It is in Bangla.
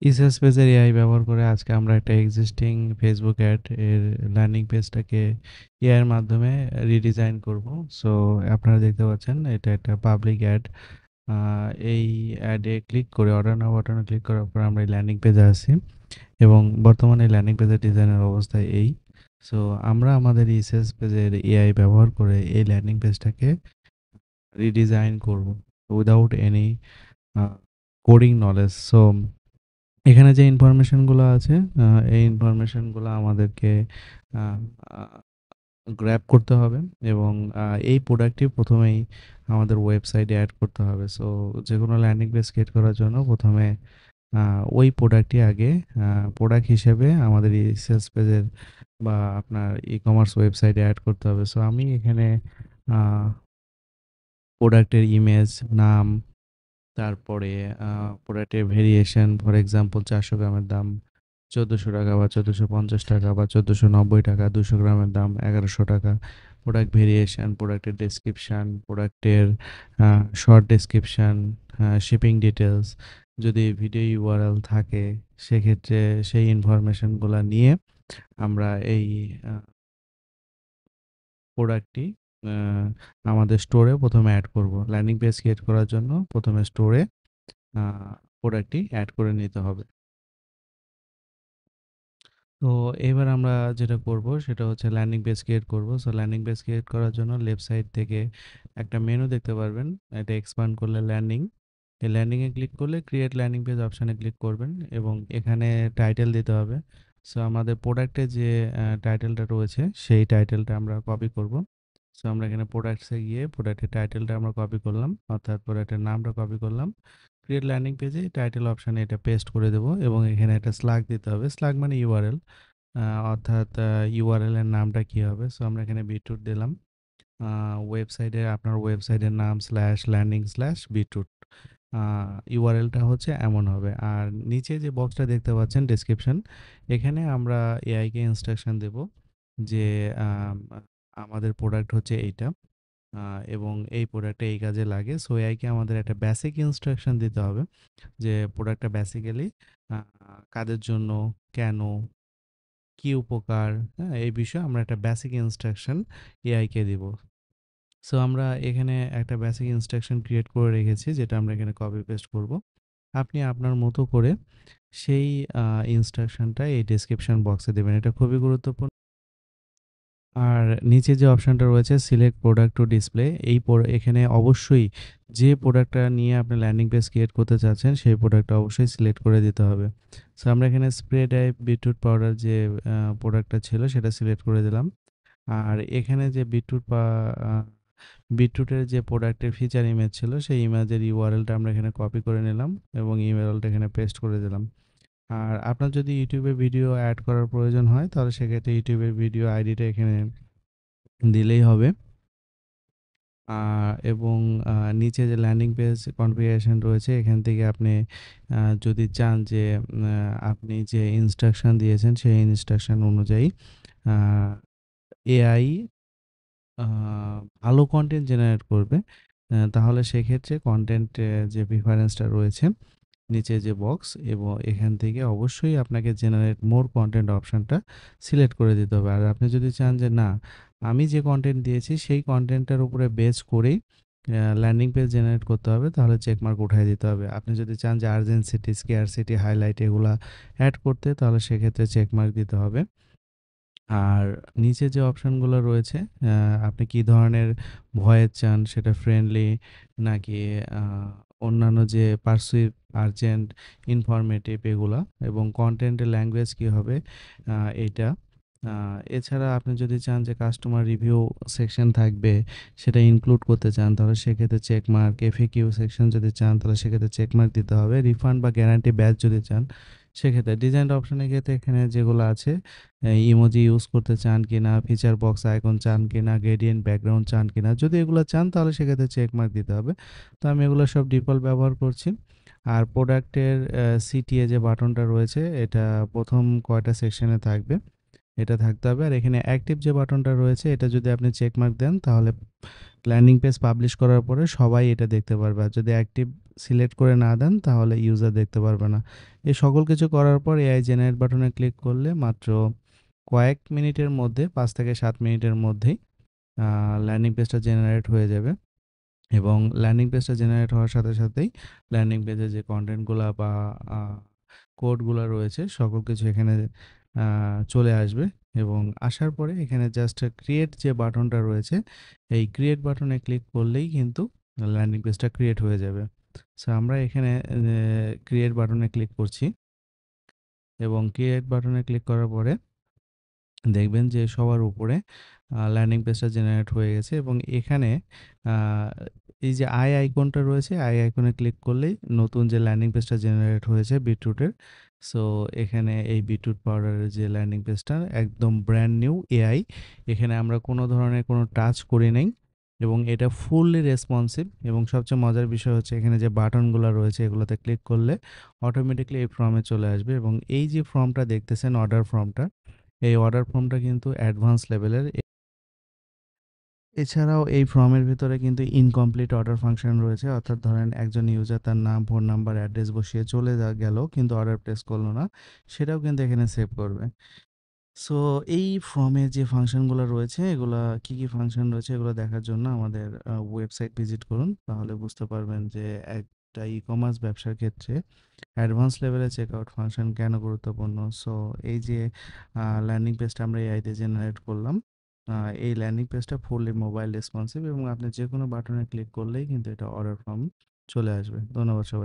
ইসেস পেজের এআই ব্যবহার করে আজকে আমরা একটা এক্সিস্টিং ফেসবুক অ্যাড এর ল্যান্ডিং পেজটাকে এআই এর মাধ্যমে রিডিজাইন করব। সো আপনারা দেখতে পাচ্ছেন এটা একটা পাবলিক অ্যাড। এই অ্যাডে ক্লিক করে অর্ডার নাও বাটনে ক্লিক করার পর আমরা এই ল্যান্ডিং পেজে আসি এবং বর্তমানে ল্যান্ডিং পেজের ডিজাইনের অবস্থা এই। সো আমরা আমাদের ইসেস পেজের এআই ব্যবহার করে এই ল্যান্ডিং পেজটাকে রিডিজাইন করব without any coding knowledge. So এখানে যে ইনফরমেশনগুলো আছে এই ইনফরমেশনগুলো আমাদেরকে আ আ গ্র্যাব করতে হবে এবং এই প্রোডাক্টটি ১ম এই আমাদের ওয়েবসাইটে এড করতে হবে। সো যেকোনো ল্যান্ডিং পেজ ক্রিয়েট করার জন্য ১ম এ আ ওই প্রোডাক্টটি আগে প্রোডাক্ট হিসেবে আমাদের এই সেলস পেজের বা আপনার ই-কমার্স ওয়েবসাইটে এড করতে হবে। সো আমি এখানে আ প্রোডাক্টের ইমেজ, নাম, তারপরে আ প্রোডাক্টের ভেরিয়েশন ফর এক্সাম্পল ৪০০ গ্রামের দাম ৳১৪০০ বা ৳১৪৫০ বা ৳১৪৯০ ২০০ গ্রামের দাম ৳১১০০। প্রোডাক্ট ভেরিয়েশন, প্রোডাক্টের ডেসক্রিপশন, প্রোডাক্টের আ শর্ট ডেসক্রিপশন, শিপিং ডিটেইলস, যদি ভিডিও ইউআরএল থাকে সেক্ষেত্রে সেই ইনফরমেশনগুলা নিয়ে আমরা এই আ প্রোডাক্টটি আ আমাদের স্টোরে ১ম এ এড করব। ল্যান্ডিং পেজ ক্রিয়েট করার জন্য ১ম এ স্টোরে আ প্রোডাক্টটি এড করে নিতে হবে। তো এবার আমরা যেটা করব সেটা হচ্ছে ল্যান্ডিং পেজ ক্রিয়েট করব। সো ল্যান্ডিং পেজ ক্রিয়েট করার জন্য লেফট সাইড থেকে একটা মেনু দেখতে পারবেন। এটা এক্সপান্ড করলে ল্যান্ডিং। এই ল্যান্ডিং এ ক্লিক করলে ক্রিয়েট ল্যান্ডিং পেজ অপশনে ক্লিক করবেন এবং এখানে টাইটেল দিতে হবে। সো আমাদের প্রোডাক্টে যে টাইটেলটা রয়েছে সেই টাইটেলটা আমরা কপি করব। সো আমরা এখানে প্রোডাক্টস এ গিয়ে প্রোডাক্টের টাইটেলটা আমরা কপি করলাম, অর্থাৎ প্রোডাক্টের নামটা কপি করলাম। ক্রিয়েট ল্যান্ডিং পেজে টাইটেল অপশনে এটা পেস্ট করে দেব এবং এখানে একটা স্ল্যাগ দিতে হবে। স্ল্যাগ মানে ইউআরএল। আ অর্থাৎ ইউআরএল এর নামটা কি হবে? সো আমরা এখানে বিটরুট দিলাম। আ আপনার ওয়েবসাইটের নাম /landing/বিটরুট। আ ইউআরএলটা হচ্ছে এমন হবে। আর নিচে যে বক্সটা দেখতে পাচ্ছেন ডেসক্রিপশন, এখানে আমরা এআই কে ইনস্ট্রাকশন দেব যে আমাদের প্রোডাক্ট হচ্ছে এইটা। আ এবং এই প্রোডাক্টটা এই কাজে লাগে। সো এআই কে আমাদের একটা বেসিক ইনস্ট্রাকশন দিতে হবে যে প্রোডাক্টটা বেসিক্যালি আ কাদের জন্য, কেন, কি উপকার, হ্যাঁ? এই বিষয়ে আমরা একটা বেসিক ইনস্ট্রাকশন এআই কে দিব। সো আমরা এখানে একটা বেসিক ইনস্ট্রাকশন ক্রিয়েট করে রেখেছি যেটা আমরা এখানে কপি পেস্ট করব। আপনি আপনার মতো করে সেই আ ইনস্ট্রাকশনটা এই ডেসক্রিপশন বক্সে দিবেন। এটা খুবই গুরুত্বপূর্ণ। আর নিচে যে অপশনটা রয়েছে সিলেক্ট প্রোডাক্ট টু ডিসপ্লে এখানে অবশ্যই যে প্রোডাক্টটা নিয়ে আপনি ল্যান্ডিং পেজ ক্রিয়েট করতে চাচ্ছেন সেই প্রোডাক্টটা অবশ্যই সিলেক্ট করে দিতে হবে। সো আমরা এখানে স্প্রে টাইপ বিটরুট পাউডার যে প্রোডাক্টটা ছিল সেটা সিলেক্ট করে দিলাম। আর এখানে যে আ বিটরুটের যে প্রোডাক্টের ফিচার ইমেজ ছিল সেই ইমেজের ইউআরএলটা আমরা এখানে কপি করে নিলাম এবং ইউআরএলটা এখানে পেস্ট করে দিলাম। আর আপনার যদি ইউটিউবে ভিডিও এড করার প্রয়োজন হয় তাহলে সেক্ষেত্রে ইউটিউবের ভিডিও আইডিটা এখানে দিলেই হবে। আ এবং নিচে যে ল্যান্ডিং পেজ কনফিগারেশন রয়েছে এখান থেকে আপনি যদি চান যে আপনি যে ইনস্ট্রাকশন দিয়েছেন সেই ইনস্ট্রাকশন অনুযায়ী আ এআই আ ভালো কনটেন্ট জেনারেট করবে। তাহলে সেক্ষেত্রে কনটেন্ট যে প্রিফারেন্সটা রয়েছে নিচে যে বক্স এবং এখান থেকে অবশ্যই আপনাকে জেনারেট মোর কনটেন্ট অপশনটা সিলেক্ট করে দিতে হবে। আর আপনি যদি চান যে না, আমি যে কনটেন্ট দিয়েছি সেই কনটেন্টটার উপরে বেস করেই ল্যান্ডিং পেজ জেনারেট করতে হবে তাহলে চেক মার্ক উঠায় দিতে হবে। আপনি যদি চান যে আর্জেন্সিটি, স্কেয়ারসিটি, হাইলাইট এগুলা এড করতে তাহলে সেক্ষেত্রে চেক মার্ক দিতে হবে। আর নিচে যে অপশনগুলো রয়েছে আপনি কি ধরনের ভয়েস চান সেটা ফ্রেন্ডলি নাকি আ অন্যান্য যে পারসুইভ, আর্জেন্ট, ইনফরমেটিভ এগুলা এবং কনটেন্টের ল্যাঙ্গুয়েজ কি হবে আ এইটা। আ এছাড়া আপনি যদি চান যে কাস্টমার রিভিউ সেকশন থাকবে সেটা ইনক্লুড করতে চান তাহলে সেক্ষেত্রে চেক মার্ক, এফএকিউ সেকশন যদি চান তাহলে সেক্ষেত্রে চেক মার্ক দিতে হবে। রিফান্ড বা গ্যারান্টি ব্যাচ যদি চান সেক্ষেত্রে ডিজাইন অপশনের ক্ষেত্রে এখানে যেগুলো আছে ইমোজি ইউজ করতে চান কিনা, ফিচার বক্স আইকন চান কিনা, গ্রেডিয়েন্ট ব্যাকগ্রাউন্ড চান কিনা। যদি এগুলো চান তাহলে সেক্ষেত্রে চেক মার্ক দিতে হবে। তো আমি এগুলো সব ডিফল্ট ব্যবহার করছি। আর প্রোডাক্টের সিটিএ যে বাটনটা রয়েছে এটা ১ম কয়টা সেকশনে থাকবে এটা থাকতে হবে। আর এখানে অ্যাক্টিভ যে বাটনটা রয়েছে এটা যদি আপনি চেক মার্ক দেন তাহলে ল্যান্ডিং পেজ পাবলিশ করার পরে সবাই এটা দেখতে পারবে। আর যদি অ্যাক্টিভ সিলেক্ট করে না দেন তাহলে ইউজার দেখতে পারবে না। এই সকল কিছু করার পর এআই জেনারেট বাটনে ক্লিক করলে মাত্র কয়েক মিনিটের মধ্যে ৫ থেকে ৭ মিনিটের মধ্যেই ল্যান্ডিং পেজটা জেনারেট হয়ে যাবে। এবং ল্যান্ডিং পেজটা জেনারেট হওয়ার সাথে সাথেই ল্যান্ডিং পেজে যে কনটেন্টগুলা বা কোডগুলা রয়েছে সকল কিছু এখানে চলে আসবে এবং আসার পরে এখানে জাস্ট ক্রিয়েট যে বাটনটা রয়েছে এই ক্রিয়েট বাটনে ক্লিক করলেই কিন্তু ল্যান্ডিং পেজটা ক্রিয়েট হয়ে যাবে। সো আমরা এখানে ক্রিয়েট বাটনে ক্লিক করছি এবং ক্রিয়েট বাটনে ক্লিক করার পরে দেখবেন যে সবার উপরে ল্যান্ডিং পেজটা জেনারেট হয়ে গেছে এবং এখানে আ এই যে আই আইকনটা রয়েছে, আই আইকনে ক্লিক করলেই নতুন যে ল্যান্ডিং পেজটা জেনারেট হয়েছে বিটরুটের। সো এখানে এই বিটরুট পাউডারের যে ল্যান্ডিং পেজটা একদম ব্র্যান্ড নিউ এআই। এখানে আমরা কোনো ধরনের কোনো টাচ করি নাই এবং এটা ফুললি রেসপন্সিভ এবং সবচেয়ে মজার বিষয় হচ্ছে এখানে যে বাটনগুলা রয়েছে এগুলোতে ক্লিক করলে অটোমেটিক্যালি এই ফর্মে চলে আসবে এবং এই যে ফর্মটা দেখতেছেন অর্ডার ফর্মটা, এই অর্ডার ফর্মটা কিন্তু অ্যাডভান্স লেভেলের। এছাড়াও এই ফর্মের ভিতরে কিন্তু ইনকমপ্লিট অর্ডার ফাংশন রয়েছে। অর্থাৎ ধরেন একজন ইউজার তার নাম, ফোন নাম্বার, অ্যাড্রেস বসিয়ে চলে গেল কিন্তু অর্ডার প্লেস করলো না। সেটাও কিন্তু এখানে সেভ করবে। সো এই ফর্মে যে ফাংশনগুলো রয়েছে এগুলা কি ফাংশন রয়েছে এগুলো দেখার জন্য আমাদের ওয়েবসাইট ভিজিট করুন। তাহলে বুঝতে পারবেন যে একটা ই-কমার্স ব্যবসার ক্ষেত্রে অ্যাডভান্স লেভেলের চেকআউট ফাংশন কেন গুরুত্বপূর্ণ। সো এই যে ল্যান্ডিং পেজটা আমরা এআইতে জেনারেট করলাম, এই ল্যান্ডিং পেজটা ফুললি মোবাইল রেসপন্সিভ এবং আপনি যে কোনো বাটনে ক্লিক করলেই কিন্তু এটা অর্ডার ফর্ম চলে আসবে। ধন্যবাদ সবাই।